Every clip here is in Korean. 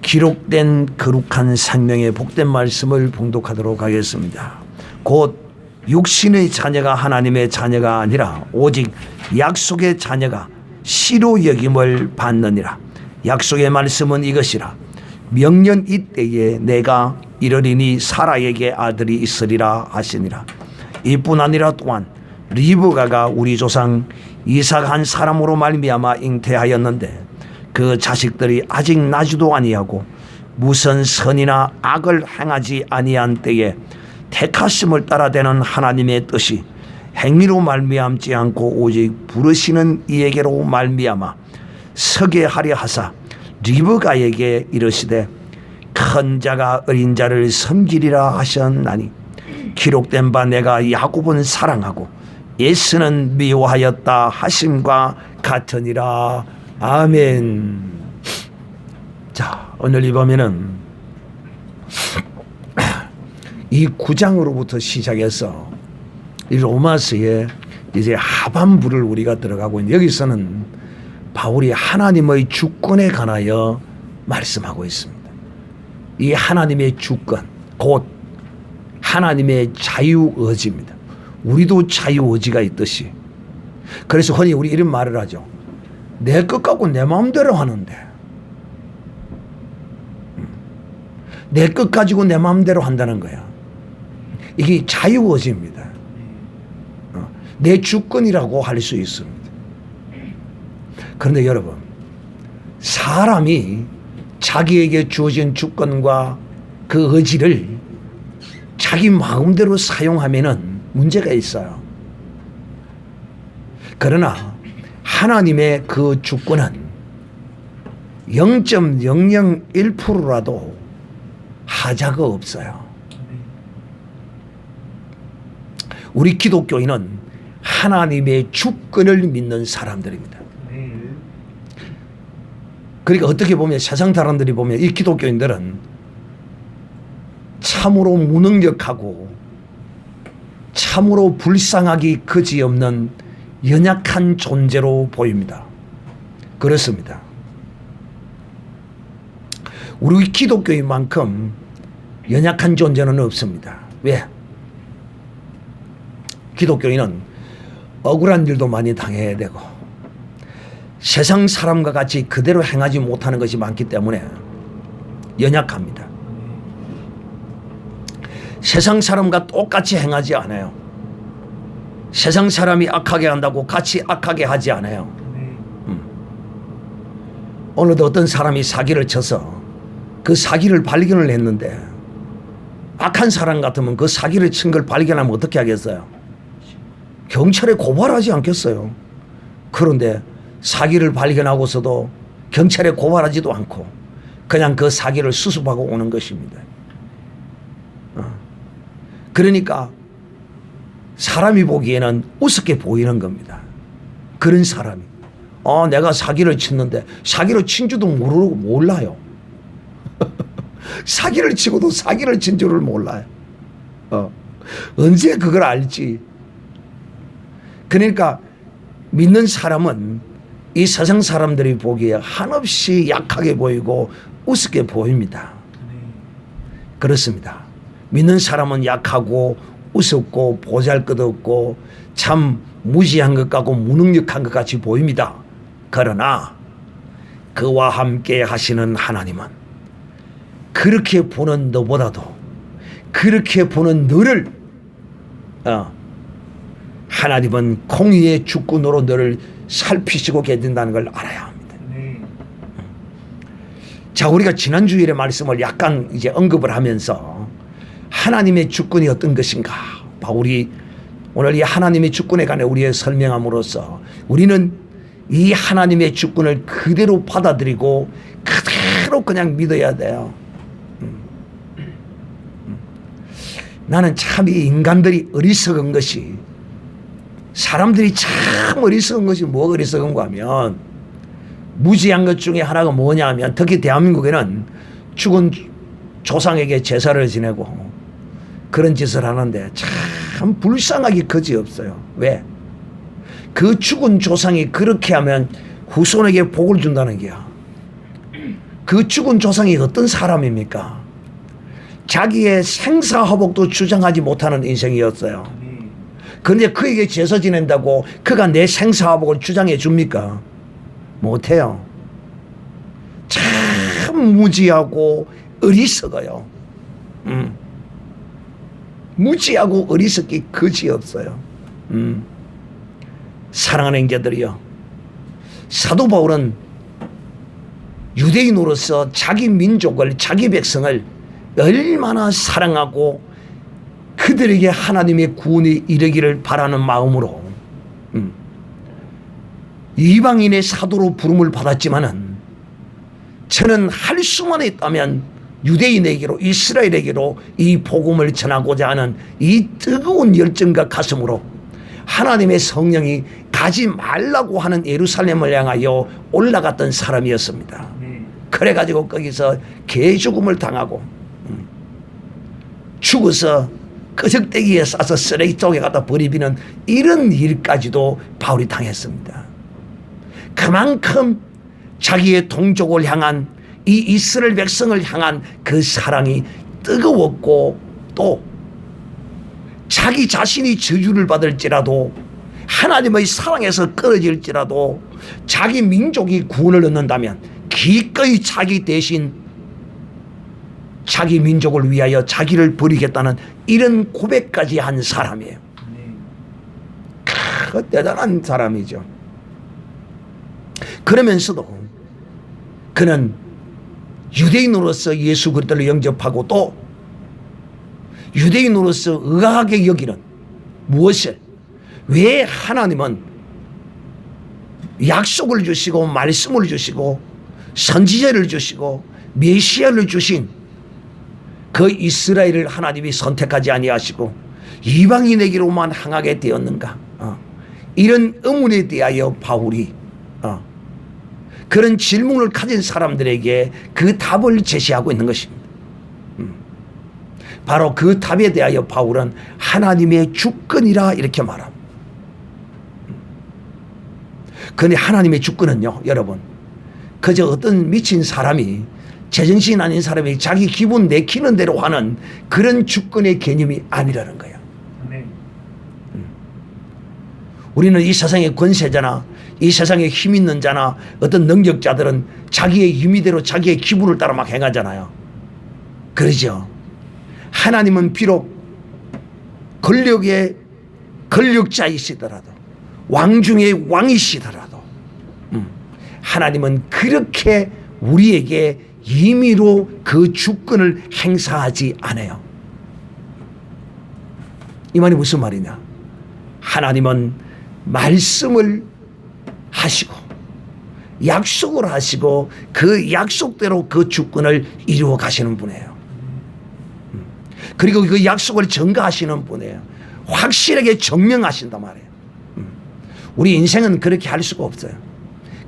기록된 거룩한 생명의 복된 말씀을 봉독하도록 하겠습니다. 곧 육신의 자녀가 하나님의 자녀가 아니라 오직 약속의 자녀가 씨로 여김을 받느니라. 약속의 말씀은 이것이라. 명년 이때에 내가 이르리니 사라에게 아들이 있으리라 하시니라. 이뿐 아니라 또한 리브가가 우리 조상 이삭 한 사람으로 말미암아 잉태하였는데 그 자식들이 아직 나지도 아니하고 무슨 선이나 악을 행하지 아니한 때에 택하심을 따라되는 하나님의 뜻이 행위로 말미암지 않고 오직 부르시는 이에게로 말미암아 서게 하려 하사 리브가에게 이르시되 큰 자가 어린 자를 섬기리라 하셨나니 기록된 바 내가 야곱은 사랑하고 에서는 미워하였다 하심과 같으니라. 아멘. 자, 오늘 이 보면은 이 9장으로부터 시작해서 이 로마서에 이제 하반부를 우리가 들어가고 있는데 여기서는 바울이 하나님의 주권에 관하여 말씀하고 있습니다. 이 하나님의 주권 곧 하나님의 자유의지입니다. 우리도 자유의지가 있듯이 그래서 흔히 우리 이런 말을 하죠. 내 것 갖고 내 마음대로 하는데 내 것 가지고 내 마음대로 한다는 거야. 이게 자유의지입니다. 내 주권이라고 할 수 있습니다. 그런데 여러분 사람이 자기에게 주어진 주권과 그 의지를 자기 마음대로 사용하면은 문제가 있어요. 그러나 하나님의 그 주권은 0.001%라도 하자가 없어요. 우리 기독교인은 하나님의 주권을 믿는 사람들입니다. 그러니까 어떻게 보면 세상 사람들이 보면 이 기독교인들은 참으로 무능력하고 참으로 불쌍하기 그지없는 연약한 존재로 보입니다. 그렇습니다. 우리 기독교인만큼 연약한 존재는 없습니다. 왜? 기독교인은 억울한 일도 많이 당해야 되고 세상 사람과 같이 그대로 행하지 못하는 것이 많기 때문에 연약합니다. 세상 사람과 똑같이 행하지 않아요. 세상 사람이 악하게 한다고 같이 악하게 하지 않아요. 오늘도 어떤 사람이 사기를 쳐서 그 사기를 발견을 했는데 악한 사람 같으면 그 사기를 친 걸 발견하면 어떻게 하겠어요? 경찰에 고발하지 않겠어요. 그런데 사기를 발견하고서도 경찰에 고발하지도 않고 그냥 그 사기를 수습하고 오는 것입니다. 그러니까 사람이 보기에는 우습게 보이는 겁니다. 그런 사람이 내가 사기를 쳤는데 사기를 친 줄도 모르고 몰라요. 사기를 치고도 사기를 친 줄을 몰라요. 언제 그걸 알지? 그러니까 믿는 사람은 이 세상 사람들이 보기에 한없이 약하게 보이고 우습게 보입니다. 그렇습니다. 믿는 사람은 약하고 우습고 보잘것없고 참 무지한 것 같고 무능력한 것 같이 보입니다. 그러나 그와 함께 하시는 하나님은 그렇게 보는 너보다도 그렇게 보는 너를 하나님은 공의의 주권으로 너를 살피시고 계신다는 걸 알아야 합니다. 자, 우리가 지난 주일의 말씀을 약간 이제 언급을 하면서 하나님의 주권이 어떤 것인가 바울이 오늘 이 하나님의 주권에 관해 우리의 설명함으로써 우리는 이 하나님의 주권을 그대로 받아들이고 그대로 그냥 믿어야 돼요. 나는 참 이 인간들이 어리석은 것이 사람들이 참 어리석은 것이 뭐가 어리석은가 하면 무지한 것 중에 하나가 뭐냐 하면 특히 대한민국에는 죽은 조상에게 제사를 지내고 그런 짓을 하는데 참 불쌍하기 그지없어요. 왜? 그 죽은 조상이 그렇게 하면 후손에게 복을 준다는 게야. 그 죽은 조상이 어떤 사람입니까? 자기의 생사화복도 주장하지 못하는 인생이었어요. 그런데 그에게 제사 지낸다고 그가 내 생사화복을 주장해 줍니까? 못해요. 참 무지하고 어리석어요. 무지하고 어리석기 그지없어요. 사랑하는 형제들이요, 사도 바울은 유대인으로서 자기 민족을, 자기 백성을 얼마나 사랑하고 그들에게 하나님의 구원이 이르기를 바라는 마음으로 이방인의 사도로 부름을 받았지만은, 저는 할 수만 있다면 유대인에게로, 이스라엘에게로 이 복음을 전하고자 하는 이 뜨거운 열정과 가슴으로 하나님의 성령이 가지 말라고 하는 예루살렘을 향하여 올라갔던 사람이었습니다. 그래가지고 거기서 개죽음을 당하고 죽어서 끄적대기에 싸서 쓰레기 쪽에 갖다 버리비는 이런 일까지도 바울이 당했습니다. 그만큼 자기의 동족을 향한, 이 이스라엘 백성을 향한 그 사랑이 뜨거웠고, 또 자기 자신이 저주를 받을지라도, 하나님의 사랑에서 끊어질지라도 자기 민족이 구원을 얻는다면 기꺼이 자기 대신 자기 민족을 위하여 자기를 버리겠다는 이런 고백까지 한 사람이에요. 대단한 사람이죠. 그러면서도 그는 유대인으로서 예수 그리스도를 영접하고, 또 유대인으로서 의아하게 여기는 무엇을, 왜 하나님은 약속을 주시고 말씀을 주시고 선지자를 주시고 메시아를 주신 그 이스라엘을 하나님이 선택하지 아니하시고 이방인에게로만 향하게 되었는가? 이런 의문에 대하여 바울이 그런 질문을 가진 사람들에게 그 답을 제시하고 있는 것입니다. 바로 그 답에 대하여 바울은 하나님의 주권이라 이렇게 말합니다. 그런데 하나님의 주권은요, 여러분, 그저 어떤 미친 사람이, 제정신 아닌 사람이 자기 기분 내키는 대로 하는 그런 주권의 개념이 아니라는 거예요. 우리는 이 세상의 권세자나 이 세상에 힘 있는 자나 어떤 능력자들은 자기의 임의대로 자기의 기분을 따라 막 행하잖아요. 그러죠. 하나님은 비록 권력의 권력자이시더라도, 왕 중의 왕이시더라도 하나님은 그렇게 우리에게 임의로 그 주권을 행사하지 않아요. 이 말이 무슨 말이냐? 하나님은 말씀을 하시고 약속을 하시고 그 약속대로 그 주권을 이루어 가시는 분이에요. 그리고 그 약속을 전가하시는 분이에요. 확실하게 증명하신단 말이에요. 우리 인생은 그렇게 할 수가 없어요.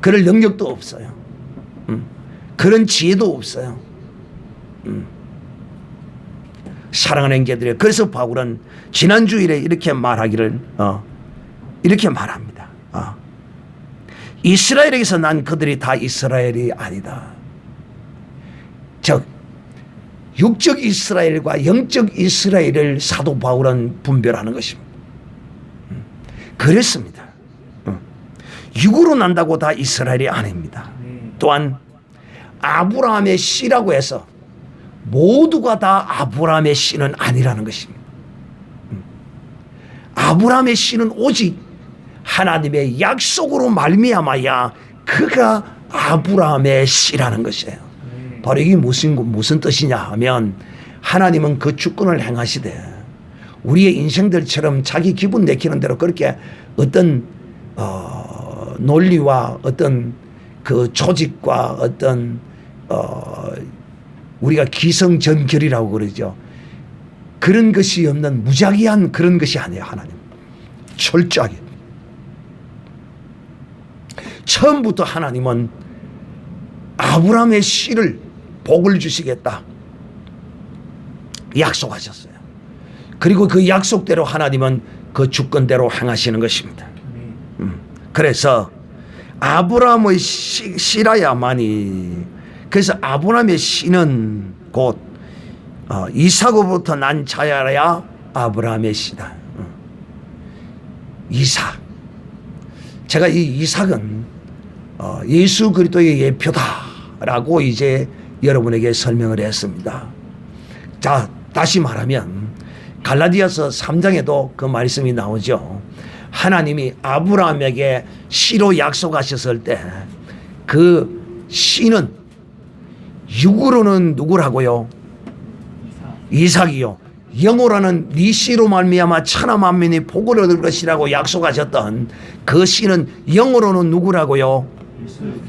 그럴 능력도 없어요. 그런 지혜도 없어요. 사랑하는 형제들이요, 그래서 바울은 지난 주일에 이렇게 말하기를 이렇게 말합니다. 이스라엘에게서 난 그들이 다 이스라엘이 아니다. 즉 육적 이스라엘과 영적 이스라엘을 사도 바울은 분별하는 것입니다. 그랬습니다. 육으로 난다고 다 이스라엘이 아닙니다. 또한 아브라함의 씨라고 해서 모두가 다 아브라함의 씨는 아니라는 것입니다. 아브라함의 씨는 오직 하나님의 약속으로 말미암아야 그가 아브라함의 씨라는 것이에요. 바로 이게 무슨 뜻이냐 하면, 하나님은 그 주권을 행하시되 우리의 인생들처럼 자기 기분 내키는 대로 그렇게 어떤 논리와 어떤 그 조직과 어떤 우리가 기성전결이라고 그러죠. 그런 것이 없는 무작위한 그런 것이 아니에요. 하나님 철저하게 처음부터 하나님은 아브라함의 씨를 복을 주시겠다 약속하셨어요. 그리고 그 약속대로 하나님은 그 주권대로 행하시는 것입니다. 그래서 아브라함의 씨라야만이 그래서 아브라함의 씨는 곧 이삭으로부터 난 자야야 아브라함의 씨다. 이삭. 제가 이 이삭은 예수 그리스도의 예표다라고 이제 여러분에게 설명을 했습니다. 자, 다시 말하면 갈라디아서 3장에도 그 말씀이 나오죠. 하나님이 아브라함에게 씨로 약속하셨을 때 그 씨는 육으로는 누구라고요? 이삭이요. 영으로는 네 씨로 말미암아 천하 만민이 복을 얻을 것이라고 약속하셨던 그 씨는 영으로는 누구라고요?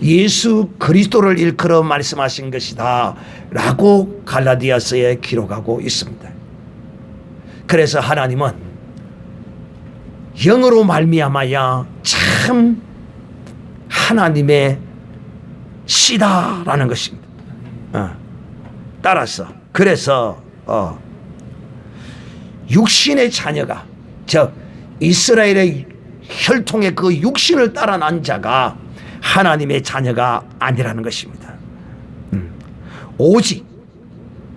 예수 그리스도를 일컬어 말씀하신 것이다 라고 갈라디아서에 기록하고 있습니다. 그래서 하나님은 영으로 말미암아야 참 하나님의 씨다라는 것입니다. 따라서 그래서 육신의 자녀가, 즉 이스라엘의 혈통의 그 육신을 따라 난 자가 하나님의 자녀가 아니라는 것입니다. 오직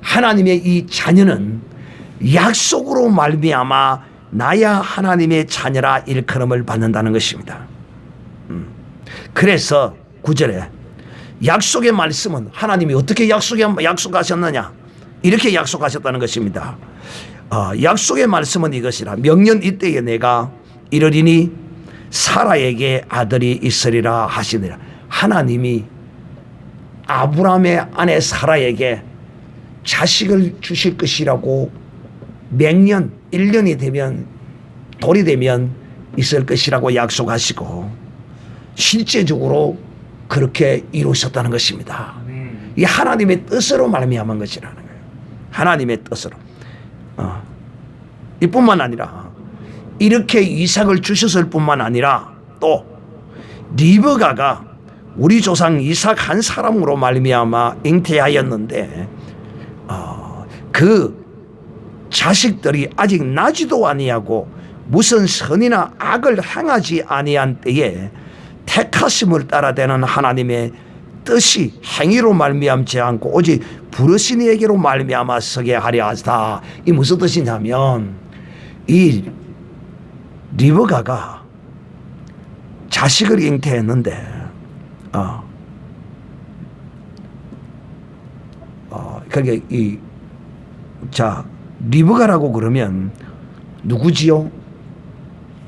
하나님의 이 자녀는 약속으로 말미암아 나야 하나님의 자녀라 일컬음을 받는다는 것입니다. 그래서 9절에 약속의 말씀은 하나님이 어떻게 약속하셨느냐, 이렇게 약속하셨다는 것입니다. 약속의 말씀은 이것이라. 명년 이때에 내가 이르리니 사라에게 아들이 있으리라 하시니라. 하나님이 아브라함의 아내 사라에게 자식을 주실 것이라고 맹년 1년이 되면 돌이 되면 있을 것이라고 약속하시고 실제적으로 그렇게 이루셨다는 것입니다. 이 하나님의 뜻으로 말미암은 것이라는 거예요. 하나님의 뜻으로. 이뿐만 아니라 이렇게 이삭을 주셨을 뿐만 아니라 또 리브가가 우리 조상 이삭 한 사람으로 말미암아 잉태하였는데 그 자식들이 아직 나지도 아니하고 무슨 선이나 악을 행하지 아니한 때에 택하심을 따라되는 하나님의 뜻이 행위로 말미암지 않고 오직 부르시니에게로 말미암아 서게 하려 하시다. 이 무슨 뜻이냐면 이 리브가가 자식을 잉태했는데 그러니까 리브가라고 그러면 누구지요?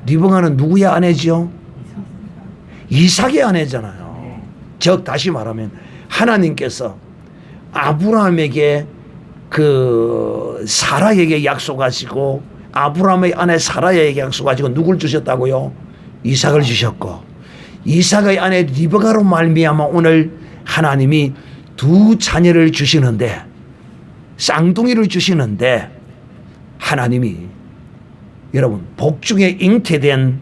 리브가는 누구의 아내지요? 이삭의 아내잖아요. 즉 다시 말하면 하나님께서 아브라함에게 그 사라에게 약속하시고 아브라함의 아내 사라에게 약속하시고 누굴 주셨다고요? 이삭을 주셨고 이삭의 아내 리브가로 말미암아 오늘 하나님이 두 자녀를 주시는데 쌍둥이를 주시는데 하나님이 여러분 복중에 잉태된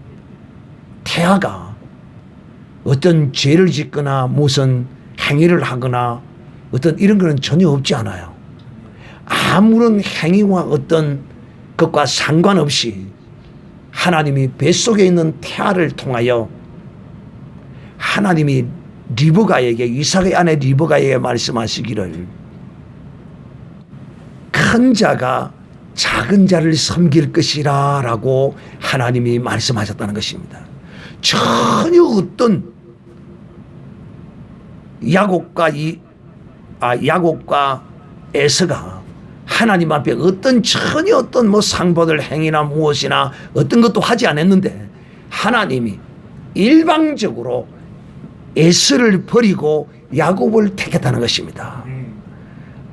태아가 어떤 죄를 짓거나 무슨 행위를 하거나 어떤 이런 거는 전혀 없지 않아요. 아무런 행위와 어떤 것과 상관없이 하나님이 뱃속에 있는 태아를 통하여 하나님이 리브가에게 이삭의 아내 리브가에게 말씀하시기를 큰 자가 작은 자를 섬길 것이라 라고 하나님이 말씀하셨다는 것입니다. 전혀 어떤 야곱과 에서가 하나님 앞에 전혀 어떤 뭐 상보될 행위나 무엇이나 어떤 것도 하지 않았는데 하나님이 일방적으로 에서를 버리고 야곱을 택했다는 것입니다.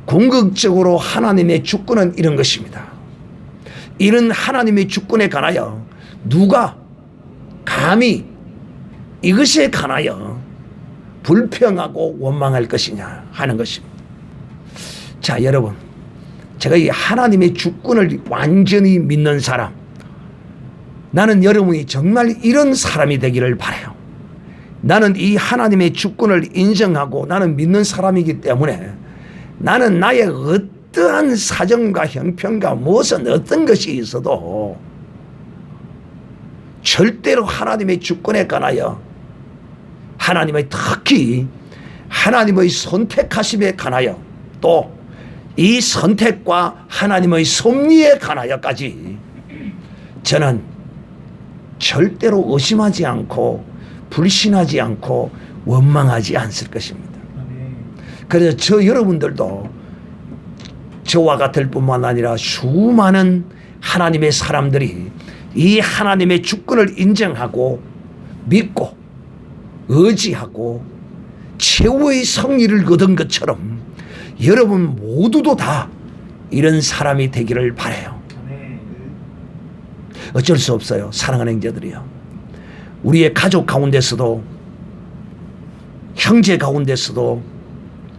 궁극적으로 하나님의 주권은 이런 것입니다. 이런 하나님의 주권에 관하여 누가 감히 이것에 관하여 불평하고 원망할 것이냐 하는 것입니다. 자, 여러분, 제가 이 하나님의 주권을 완전히 믿는 사람, 나는 여러분이 정말 이런 사람이 되기를 바라요. 나는 이 하나님의 주권을 인정하고 나는 믿는 사람이기 때문에 나는 나의 어떠한 사정과 형편과 무엇은 어떤 것이 있어도 절대로 하나님의 주권에 관하여 하나님의 특히 하나님의 선택하심에 관하여 또 이 선택과 하나님의 섭리에 관하여까지 저는 절대로 의심하지 않고 불신하지 않고 원망하지 않을 것입니다. 그래서 저 여러분들도 저와 같을 뿐만 아니라 수많은 하나님의 사람들이 이 하나님의 주권을 인정하고 믿고 의지하고 최후의 승리를 얻은 것처럼 여러분 모두도 다 이런 사람이 되기를 바라요. 어쩔 수 없어요. 사랑하는 형제들이요. 우리의 가족 가운데서도 형제 가운데서도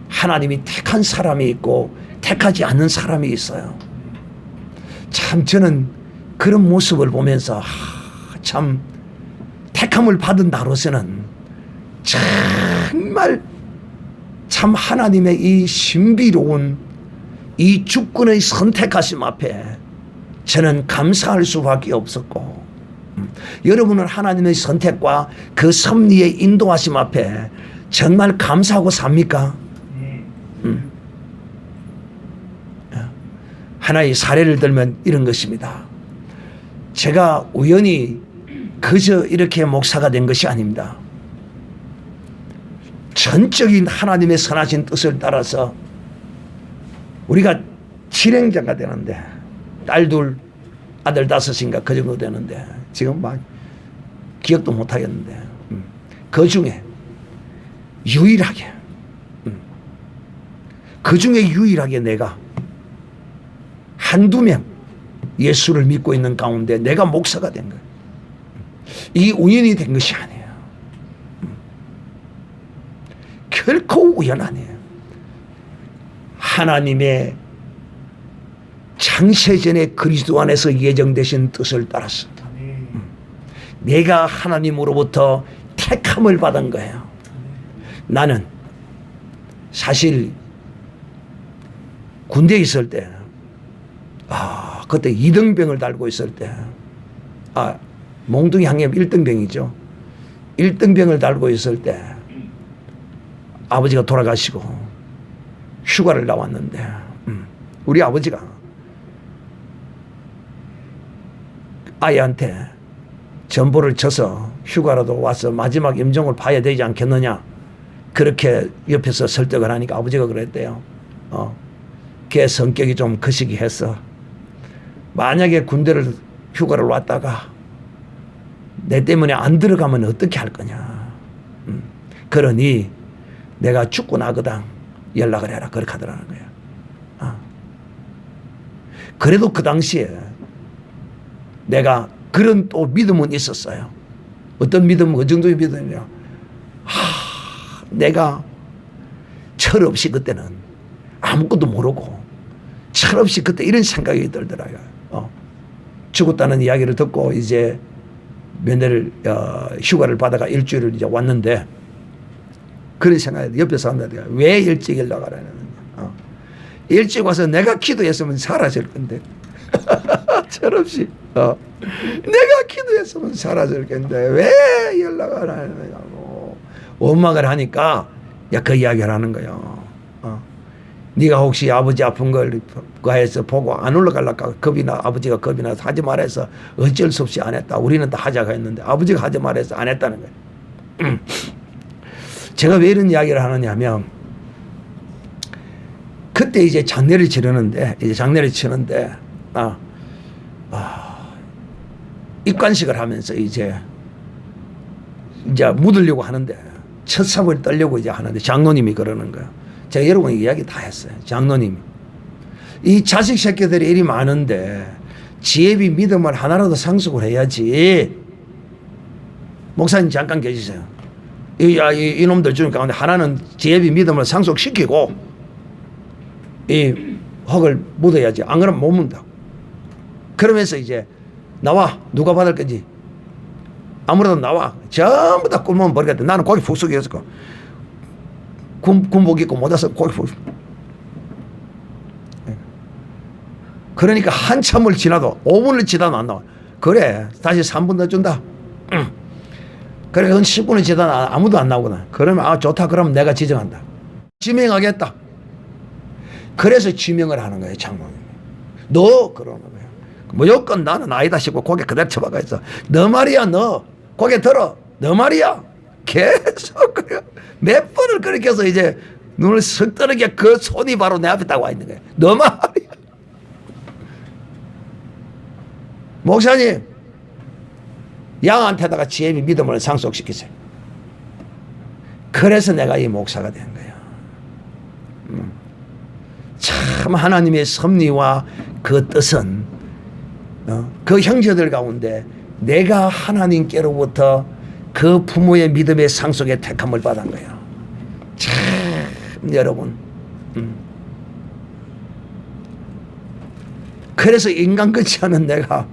하나님이 택한 사람이 있고 택하지 않는 사람이 있어요. 참 저는 그런 모습을 보면서 참 택함을 받은 나로서는 정말 참 하나님의 이 신비로운 이 주권의 선택하심 앞에 저는 감사할 수밖에 없었고 여러분은 하나님의 선택과 그 섭리의 인도하심 앞에 정말 감사하고 삽니까? 하나의 사례를 들면 이런 것입니다. 제가 우연히 그저 이렇게 목사가 된 것이 아닙니다. 전적인 하나님의 선하신 뜻을 따라서 우리가 실행자가 되는데 딸 둘 아들 다섯인가 그 정도 되는데 지금 막 기억도 못 하겠는데 그 중에 유일하게 내가 한두 명 예수를 믿고 있는 가운데 내가 목사가 된 거예요. 이 우연이 된 것이 아니에요. 결코 우연 아니에요. 하나님의 창세전에 그리스도 안에서 예정되신 뜻을 따라서 내가 하나님으로부터 택함을 받은 거예요. 나는 사실 군대에 있을 때 그때 2등병을 달고 있을 때 몽둥이 항염 1등병이죠. 1등병을 달고 있을 때 아버지가 돌아가시고 휴가를 나왔는데 우리 아버지가 아이한테 전보를 쳐서 휴가라도 와서 마지막 임종을 봐야 되지 않겠느냐 그렇게 옆에서 설득을 하니까 아버지가 그랬대요. 걔 성격이 좀 거시기해서 만약에 군대를 휴가를 왔다가 내 때문에 안 들어가면 어떻게 할 거냐. 그러니 내가 죽고 나거든 연락을 해라. 그렇게 하더라는 거야. 그래도 그 당시에 내가 그런 또 믿음은 있었어요. 어떤 믿음은 그 정도의 믿음이냐. 내가 철없이 그때는 아무것도 모르고 철없이 그때 이런 생각이 들더라고요. 죽었다는 이야기를 듣고 이제 면회를 휴가를 받아가 일주일을 이제 왔는데 그런 생각이 옆에서 한다니까. 왜 일찍 연락하라는 거야. 일찍 와서 내가 기도했으면 사라질 건데 철없이 내가 기도했으면 사라질 건데 왜 연락을 안 하냐고 원망을 하니까 그 이야기를 하는 거예요. 네가 혹시 아버지 아픈 걸 가해서 보고 안 올라갈라까 아버지가 겁이 나서 하지 말아서 어쩔 수 없이 안 했다. 우리는 다 하자고 했는데 아버지가 하지 말아서 안 했다는 거예요. 제가 왜 이런 이야기를 하느냐 하면 그때 이제 장례를 치르는데 입관식을 하면서 이제 묻으려고 하는데 첫삽을 떨려고 이제 하는데 장로님이 그러는 거예요. 제가 여러분 이야기 다 했어요. 장로님이 이 자식 새끼들이 일이 많은데 지혜비 믿음을 하나라도 상속을 해야지. 목사님 잠깐 계시세요. 이놈들 중 가운데 하나는 지혜비 믿음을 상속시키고 이 흙을 묻어야지. 안 그러면 못 묻는다고. 그러면서 이제 나와. 누가 받을 건지 아무래도 나와. 전부 다 굶으면 버리겠다. 나는 고기 푹 숙여서 군복 입고 못 와서 고기 푹. 그러니까 한참을 지나도 5분을 지나도 안 나와. 그래 다시 3분 더 준다. 그래, 그건 10분이 지나다 아무도 안 나오거든. 그러면, 아, 좋다. 그러면 내가 지정한다. 지명하겠다. 그래서 지명을 하는 거예요, 장로님. 너, 그러는 거예요. 무조건 나는 아니다 싶고 고개 그대로 쳐박아 있어. 너 말이야, 너. 고개 들어. 너 말이야. 계속, 그래요. 몇 번을 그렇게 해서 이제 눈을 쓱 뜨르게 그 손이 바로 내 앞에 딱 와 있는 거예요. 너 말이야. 목사님, 양한테다가 지혜미 믿음을 상속시키세요. 그래서 내가 이 목사가 된 거야. 참 하나님의 섭리와 그 뜻은 그 형제들 가운데 내가 하나님께로부터 그 부모의 믿음의 상속에 택함을 받은 거야. 참 여러분, 그래서 인간 같지 않은 내가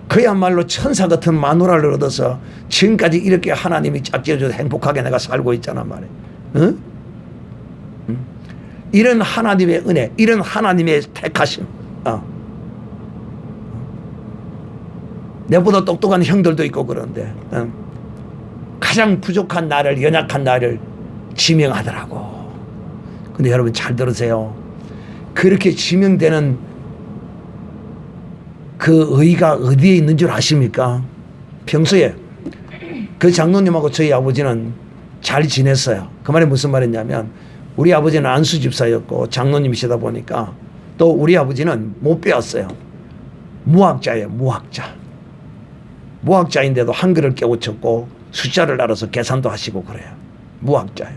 그야말로 천사 같은 마누라를 얻어서 지금까지 이렇게 하나님이 짝지어줘서 행복하게 내가 살고 있잖아 말이야. 응? 이런 하나님의 은혜, 이런 하나님의 택하심. 내보다 똑똑한 형들도 있고 그런데 가장 부족한 나를, 연약한 나를 지명하더라고. 근데 여러분 잘 들으세요. 그렇게 지명되는 그 의의가 어디에 있는 줄 아십니까? 평소에 그 장로님하고 저희 아버지는 잘 지냈어요. 그 말이 무슨 말이냐면 우리 아버지는 안수 집사였고 장로님이시다 보니까 또 우리 아버지는 못 배웠어요. 무학자예요. 무학자. 무학자인데도 한글을 깨우쳤고 숫자를 알아서 계산도 하시고 그래요. 무학자예요.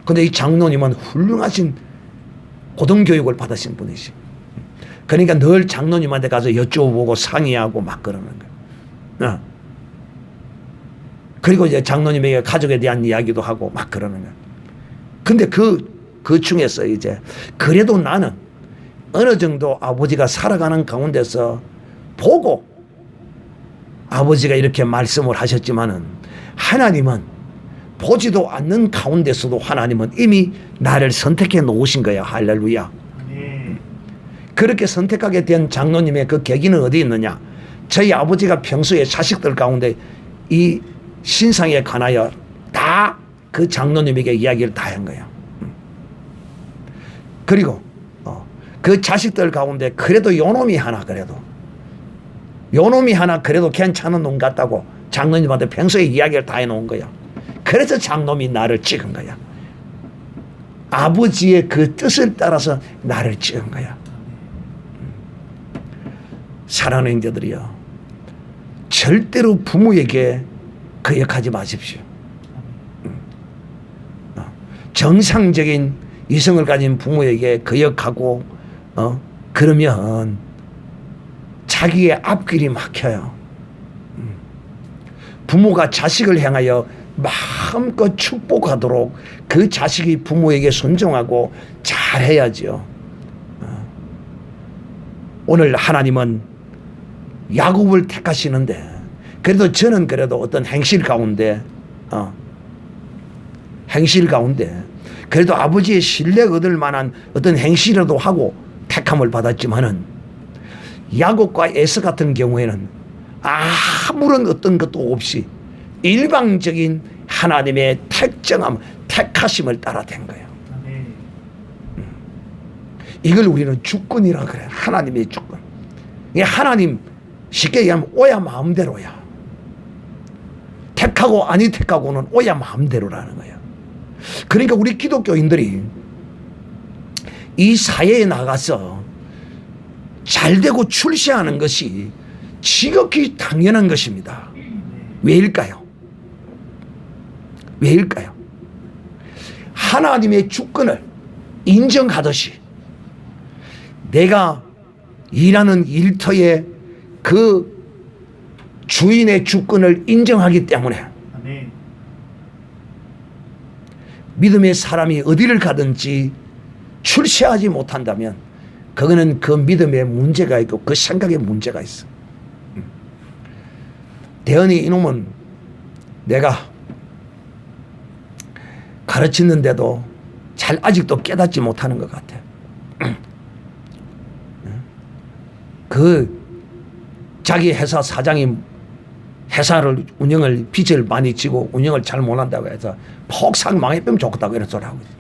근데 이 장로님은 훌륭하신 고등교육을 받으신 분이시. 그러니까 늘 장로님한테 가서 여쭤보고 상의하고 막 그러는 거예요. 그리고 이제 장로님에게 가족에 대한 이야기도 하고 막 그러는 거예요. 근데 그 중에서 이제 그래도 나는 어느 정도 아버지가 살아가는 가운데서 보고 아버지가 이렇게 말씀을 하셨지만은 하나님은 보지도 않는 가운데서도 하나님은 이미 나를 선택해 놓으신 거야. 할렐루야. 그렇게 선택하게 된 장로님의 그 계기는 어디 있느냐? 저희 아버지가 평소에 자식들 가운데 이 신상에 관하여 다 그 장로님에게 이야기를 다 한 거야. 그리고 그 자식들 가운데 그래도 요놈이 하나 그래도 괜찮은 놈 같다고 장로님한테 평소에 이야기를 다 해놓은 거야. 그래서 장로님이 나를 찍은 거야. 아버지의 그 뜻을 따라서 나를 찍은 거야. 사랑하는 형제들이여, 절대로 부모에게 거역하지 마십시오. 정상적인 이성을 가진 부모에게 거역하고 그러면 자기의 앞길이 막혀요. 부모가 자식을 향하여 마음껏 축복하도록 그 자식이 부모에게 순종하고 잘해야죠. 오늘 하나님은 야곱을 택하시는데 그래도 저는 그래도 어떤 행실 가운데 그래도 아버지의 신뢰 얻을 만한 어떤 행실이라도 하고 택함을 받았지만은 야곱과 에서 같은 경우에는 아무런 어떤 것도 없이 일방적인 하나님의 택정함, 택하심을 따라 된 거예요. 이걸 우리는 주권이라 그래요. 하나님의 주권. 이게 하나님 쉽게 얘기하면 오야 마음대로야. 택하고 아니 택하고는 오야 마음대로라는 거예요. 그러니까 우리 기독교인들이 이 사회에 나가서 잘되고 출세하는 것이 지극히 당연한 것입니다. 왜일까요? 하나님의 주권을 인정하듯이 내가 일하는 일터에 그 주인의 주권을 인정하기 때문에 믿음의 사람이 어디를 가든지 출세하지 못한다면 그거는 그 믿음에 문제가 있고 그 생각에 문제가 있어. 대언이 이놈은 내가 가르치는데도 잘 아직도 깨닫지 못하는 것 같아. 그 자기 회사 사장이 회사를 운영을 빚을 많이 지고 운영을 잘 못한다고 해서 폭삭 망해병 좋겠다고 이런 소리 하고 있어.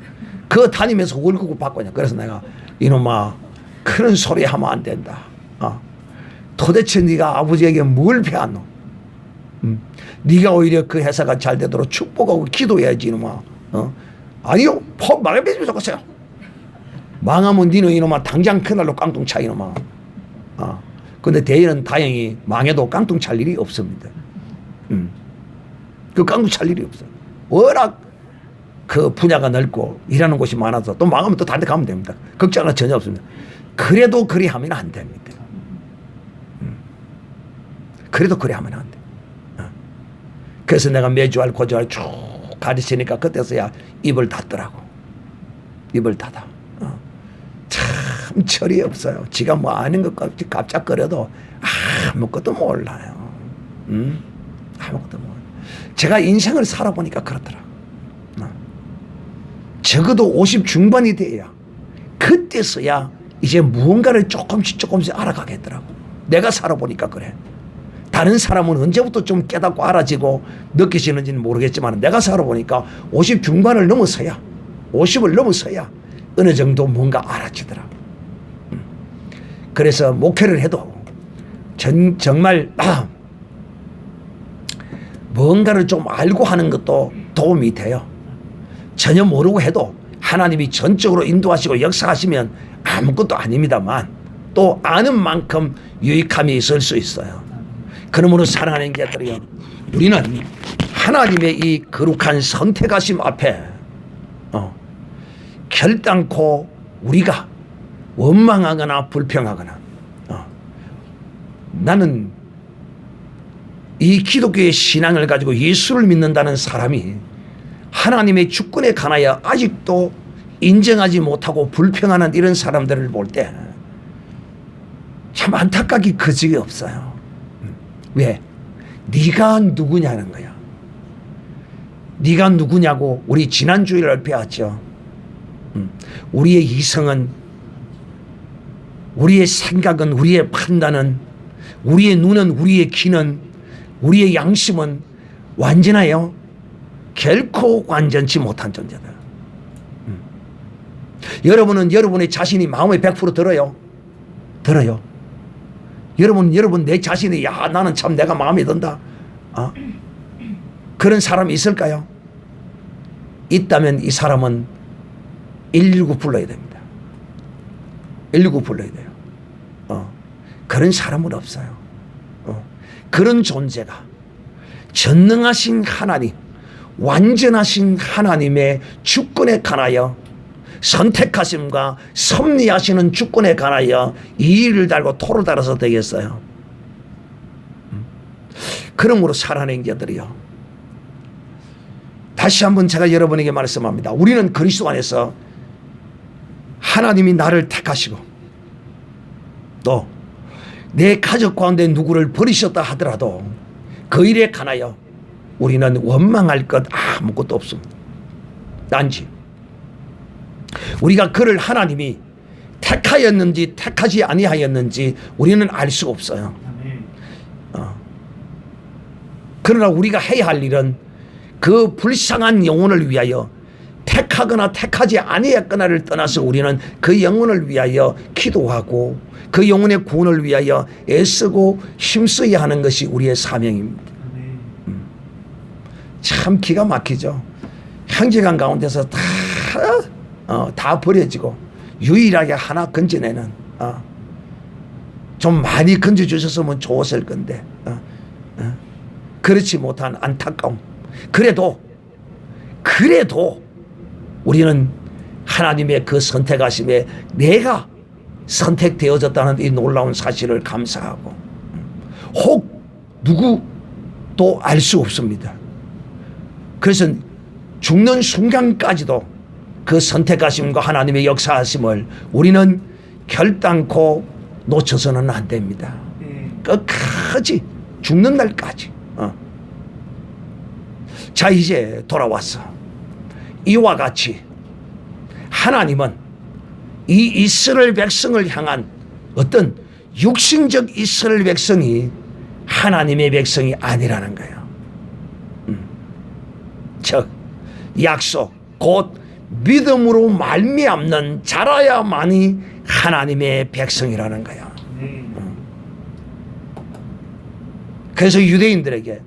그거 다니면서 월급을 받고 있냐. 그래서 내가 이놈아 그런 소리 하면 안 된다. 도대체 네가 아버지에게 뭘 배웠노? 네가 오히려 그 회사가 잘 되도록 축복하고 기도해야지 이놈아. 아니요 폭 망해병이 좋겠어요. 망하면 니는 이놈아 당장 그날로 깡통 차 이놈아. 근데 대인은 다행히 망해도 깡통 찰 일이 없습니다. 그 깡통 찰 일이 없어. 워낙 그 분야가 넓고 일하는 곳이 많아서 또 망하면 또 다른 데 가면 됩니다. 걱정은 전혀 없습니다. 그래도 그리 하면 안 됩니다. 그래도 그리 하면 안 돼. 그래서 내가 매주 알 고주알 쭉 가르치니까 그때서야 입을 닫더라고. 입을 닫아. 참 철이 없어요. 지가 뭐 아는 것 같이 갑작거려도 아무것도 몰라요. 아무것도 몰라요. 제가 인생을 살아보니까 그렇더라. 적어도 50 중반이 돼야 그때서야 이제 무언가를 조금씩 알아가겠더라고. 내가 살아보니까 그래. 다른 사람은 언제부터 좀 깨닫고 알아지고 느끼시는지는 모르겠지만 내가 살아보니까 50 중반을 넘어서야 50을 넘어서야 어느 정도 뭔가 알아지더라. 그래서 목회를 해도 정말 뭔가를 좀 알고 하는 것도 도움이 돼요. 전혀 모르고 해도 하나님이 전적으로 인도하시고 역사하시면 아무것도 아닙니다만 또 아는 만큼 유익함이 있을 수 있어요. 그러므로 사랑하는 자들이여, 우리는 하나님의 이 거룩한 선택하심 앞에 결단코 우리가 원망하거나 불평하거나 나는 이 기독교의 신앙을 가지고 예수를 믿는다는 사람이 하나님의 주권에 관하여 아직도 인정하지 못하고 불평하는 이런 사람들을 볼 때 참 안타깝기 그지가 없어요. 왜? 네가 누구냐는 거야. 네가 누구냐고 우리 지난주일날 배웠죠. 우리의 이성은, 우리의 생각은, 우리의 판단은, 우리의 눈은, 우리의 귀는, 우리의 양심은 완전하여 결코 완전치 못한 존재다. 여러분은 여러분의 자신이 마음에 100% 들어요. 들어요. 여러분 내 자신이 야 나는 참 내가 마음에 든다. 그런 사람이 있을까요? 있다면 이 사람은 119 불러야 됩니다. 119 불러야 돼요. 그런 사람은 없어요. 그런 존재가 전능하신 하나님, 완전하신 하나님의 주권에 관하여 선택하심과 섭리하시는 주권에 관하여 이의를 달고 토를 달아서 되겠어요. 그러므로 사랑하는 자들이요, 다시 한번 제가 여러분에게 말씀합니다. 우리는 그리스도 안에서 하나님이 나를 택하시고 또 내 가족 가운데 누구를 버리셨다 하더라도 그 일에 관하여 우리는 원망할 것 아무것도 없습니다. 단지 우리가 그를 하나님이 택하였는지 택하지 아니하였는지 우리는 알 수 없어요. 그러나 우리가 해야 할 일은 그 불쌍한 영혼을 위하여 택하거나 택하지 아니했거나를 떠나서 우리는 그 영혼을 위하여 기도하고 그 영혼의 구원을 위하여 애쓰고 힘써야 하는 것이 우리의 사명입니다. 참 기가 막히죠. 형제간 가운데서 다 버려지고 유일하게 하나 건져내는, 좀 많이 건져주셨으면 좋았을 건데 그렇지 못한 안타까움. 그래도 우리는 하나님의 그 선택하심에 내가 선택되어졌다는 이 놀라운 사실을 감사하고 혹 누구도 알 수 없습니다. 그래서 죽는 순간까지도 그 선택하심과 하나님의 역사하심을 우리는 결단코 놓쳐서는 안 됩니다. 끝까지 죽는 날까지. 자, 이제 돌아왔어. 이와 같이 하나님은 이 이스라엘 백성을 향한 어떤 육신적 이스라엘 백성이 하나님의 백성이 아니라는 거예요. 즉 약속 곧 믿음으로 말미암는 자라야만이 하나님의 백성이라는 거예요. 그래서 유대인들에게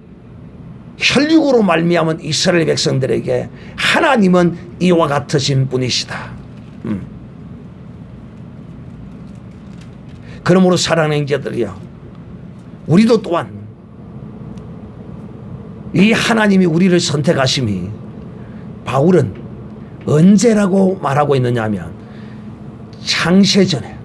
혈육으로 말미암은 이스라엘 백성들에게 하나님은 이와 같으신 분이시다. 그러므로 사랑하는 형제들이여, 우리도 또한 이 하나님이 우리를 선택하심이 바울은 언제라고 말하고 있느냐 하면 창세전에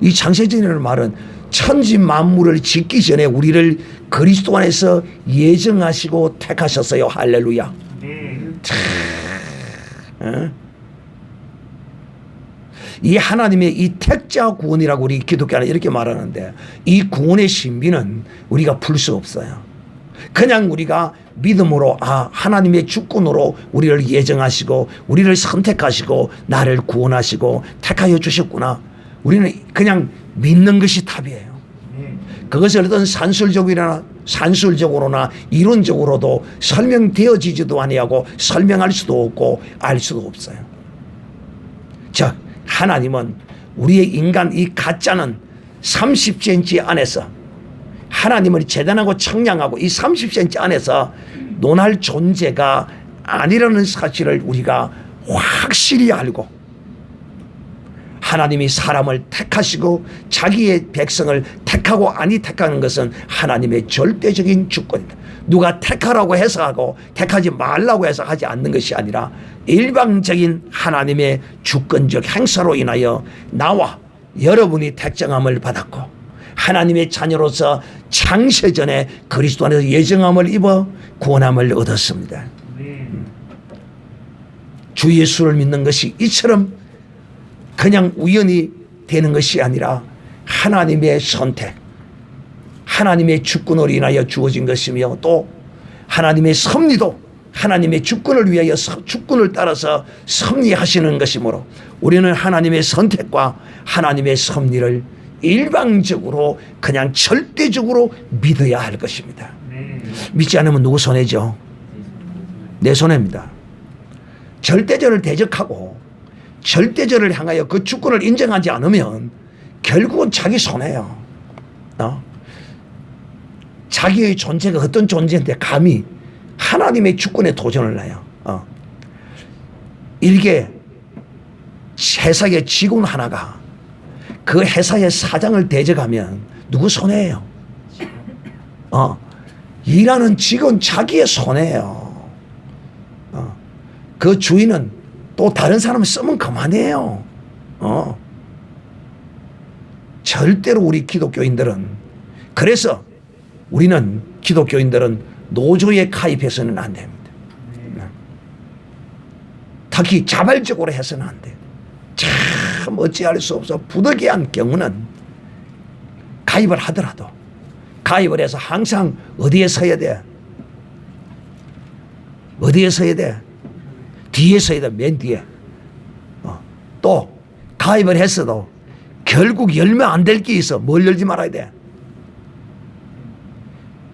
이 창세전이라는 말은 천지 만물을 짓기 전에 우리를 그리스도 안에서 예정하시고 택하셨어요. 할렐루야. 이 하나님의 이 택자 구원이라고 우리 기독교는 이렇게 말하는데, 이 구원의 신비는 우리가 풀 수 없어요. 그냥 우리가 믿음으로 하나님의 주권으로 우리를 예정하시고 우리를 선택하시고 나를 구원하시고 택하여 주셨구나, 우리는 그냥 믿는 것이 답이에요. 그것을 어떤 산술적으로나 이론적으로도 설명되어지지도 아니하고 설명할 수도 없고 알 수도 없어요. 즉 하나님은 우리의 인간 이 가짜는 30cm 안에서 하나님을 재단하고 청량하고 이 30cm 안에서 논할 존재가 아니라는 사실을 우리가 확실히 알고, 하나님이 사람을 택하시고 자기의 백성을 택하고 아니 택하는 것은 하나님의 절대적인 주권입니다. 누가 택하라고 해서 하고 택하지 말라고 해서 하지 않는 것이 아니라 일방적인 하나님의 주권적 행사로 인하여 나와 여러분이 택정함을 받았고 하나님의 자녀로서 창세전에 그리스도 안에서 예정함을 입어 구원함을 얻었습니다. 주 예수를 믿는 것이 이처럼 그냥 우연히 되는 것이 아니라 하나님의 선택, 하나님의 주권으로 인하여 주어진 것이며, 또 하나님의 섭리도 하나님의 주권을 위하여 주권을 따라서 섭리하시는 것이므로 우리는 하나님의 선택과 하나님의 섭리를 일방적으로 그냥 절대적으로 믿어야 할 것입니다. 믿지 않으면 누구 손해죠? 내 손해입니다. 절대적을 대적하고 절대적을 향하여 그 주권을 인정하지 않으면 결국은 자기 손해요. 자기의 존재가 어떤 존재인데 감히 하나님의 주권에 도전을 해요. 일개 회사의 직원 하나가 그 회사의 사장을 대적하면 누구 손해예요? 일하는 직원 자기의 손해예요. 그 주인은 또 다른 사람을 쓰면 그만해요. 절대로 우리 기독교인들은, 그래서 우리는 기독교인들은 노조에 가입해서는 안 됩니다. 특히 자발적으로 해서는 안 돼요. 참 어찌할 수 없어 부득이한 경우는 가입을 하더라도 가입을 해서 항상 어디에 서야 돼? 어디에 서야 돼? 뒤에 서야 돼. 맨 뒤에. 또 가입을 했어도 결국 열면 안 될 게 있어. 뭘 열지 말아야 돼?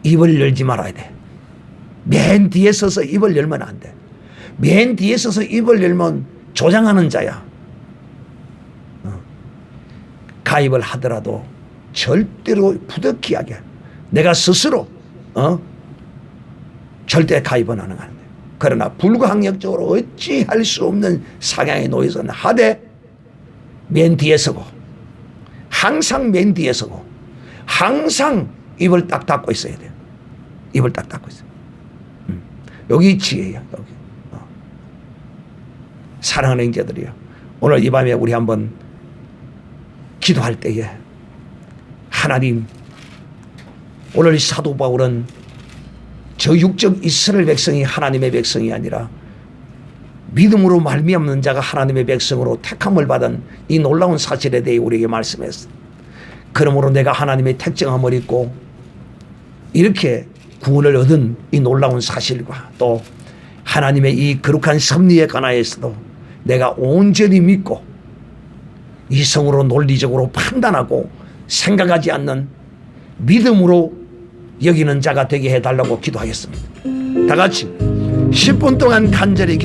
입을 열지 말아야 돼. 맨 뒤에 서서 입을 열면 안 돼. 맨 뒤에 서서 입을 열면 조장하는 자야. 가입을 하더라도 절대로 부득이하게 내가 스스로 절대 가입은 안 하는. 그러나 불가항력적으로 어찌할 수 없는 상황에 놓여서는 하되 맨 뒤에 서고, 항상 맨 뒤에 서고, 항상 입을 딱 닫고 있어야 돼요. 입을 딱 닫고 있어요. 여기 지혜야. 여기. 사랑하는 형제들이요, 오늘 이 밤에 우리 한번 기도할 때에 하나님, 오늘 사도 바울은 저 육적 이스라엘 백성이 하나님의 백성이 아니라 믿음으로 말미암는 자가 하나님의 백성으로 택함을 받은 이 놀라운 사실에 대해 우리에게 말씀했어. 그러므로 내가 하나님의 택정함을 입고 이렇게 구원을 얻은 이 놀라운 사실과 또 하나님의 이 거룩한 섭리에 관하여서도 내가 온전히 믿고 이성으로 논리적으로 판단하고 생각하지 않는 믿음으로 여기는 자가 되게 해달라고 기도하겠습니다. 다 같이 10분 동안 간절히